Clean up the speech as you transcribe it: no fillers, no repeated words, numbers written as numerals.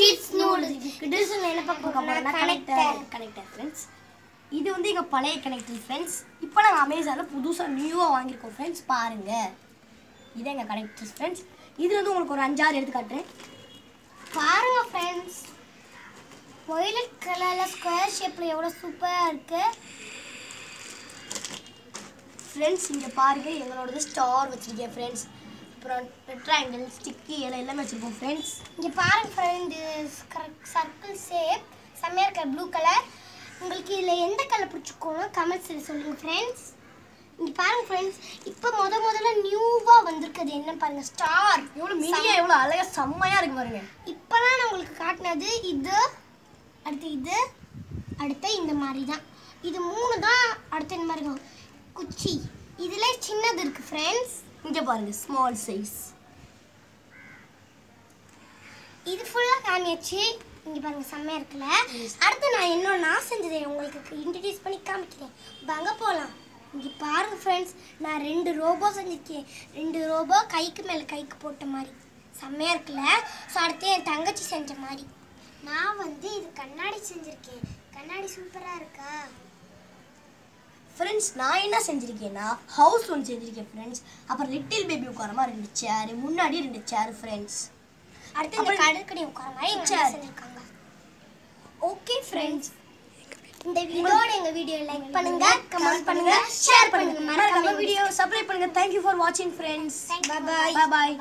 Kids noodles. Kids என்ன பார்க்க போறோம்னா கனெக்டர் ஃப்ரெண்ட்ஸ். இது வந்து எங்க பழைய கனெக்டர் ஃப்ரெண்ட்ஸ். இப்போ நாங்க அமேசான்ல புதுசா நியூவா வாங்கியிருக்கோம் ஃப்ரெண்ட்ஸ். பாருங்க, இது எங்க கனெக்டர் ஃப்ரெண்ட்ஸ். இது வந்து உங்களுக்கு ஒரு 5-6 எடுத்து காட்டுறேன். பாருங்க ஃப்ரெண்ட்ஸ், வயலட் கலர்ல ஸ்கொயர் ஷேப்ல எவ்வளவு சூப்பரா இருக்கு ஃப்ரெண்ட்ஸ். இங்க பாருங்க, எங்களோடது ஸ்டார் வச்சிருக்கேன் ஃப்ரெண்ட்ஸ். அப்புறம் ரெக்டாங்கிள், ஸ்டிக்கி எல்லாமே வச்சிருக்கோம் ஃப்ரெண்ட்ஸ். இங்க பாருங்க ஃப்ரெண்ட்ஸ், சர்க்கிள் ஷேப் செம்மையா இருக்கு, ப்ளூ கலர். உங்களுக்கு இதுல எந்த கலர் பிடிச்சிருக்கோன்னு கமெண்ட்ஸ்ல சொல்லுங்க ஃப்ரெண்ட்ஸ். இங்க பாருங்க ஃப்ரெண்ட்ஸ், இப்போ முதல்ல நியூவா வந்திருக்குது என்ன பாருங்க, ஸ்டார். எவ்வளவு மினியா, எவ்வளவு அழகா செம்மையா இருக்கு பாருங்க. இப்போலாம் நான் உங்களுக்கு காட்டினது இது, அடுத்து இந்த மாதிரி தான். இது 3 தான். அடுத்து இந்த மாதிரி தான் குச்சி. இதுல சின்னது இருக்கு ஃப்ரெண்ட்ஸ். இங்க பாருங்க, ஸ்மால் சைஸ். இது ஃபுல்லா காமியாச்சு. இங்க பாருங்க, செம்மையா இருக்குல்ல. அடுத்து நான் செஞ்சதை உங்களுக்கு இன்ட்ரடியூஸ் பண்ணி காமிக்கிறேன். வாங்க போலாம். இங்க பாருங்க ஃப்ரெண்ட்ஸ், நான் 2 ரோபோ செஞ்சிருக்கேன். 2 ரோபோ கைக்கு மேல கைக்கு போட்ட மாதிரி செம்மையா இருக்குல்ல. ஸோ அடுத்து என் தங்கச்சி செஞ்ச மாதிரி நான் வந்து இது கண்ணாடி செஞ்சிருக்கேன். கண்ணாடி சூப்பரா இருக்கா ஃப்ரெண்ட்ஸ்? நான் என்ன செஞ்சிருக்கேன்னா ஹவுஸ் ஒன்று செஞ்சிருக்கேன் ஃப்ரெண்ட்ஸ். அப்புறம் லிட்டில் பேபி உட்கார மாதிரி 2 சேர், முன்னாடி 2 சேர் ஃப்ரெண்ட்ஸ். அடுத்து இந்த கடற்கரை உட்கார மாதிரி சேர் செஞ்சிருக்காங்க. ஓகே ஃப்ரெண்ட்ஸ், இந்த வீடியோட எங்க வீடியோ லைக் பண்ணுங்க, கமெண்ட் பண்ணுங்க, ஷேர் பண்ணுங்க, மறக்காம வீடியோ சப்ஸ்கிரைப் பண்ணுங்க. Thank you for watching friends. Bye bye. Bye bye.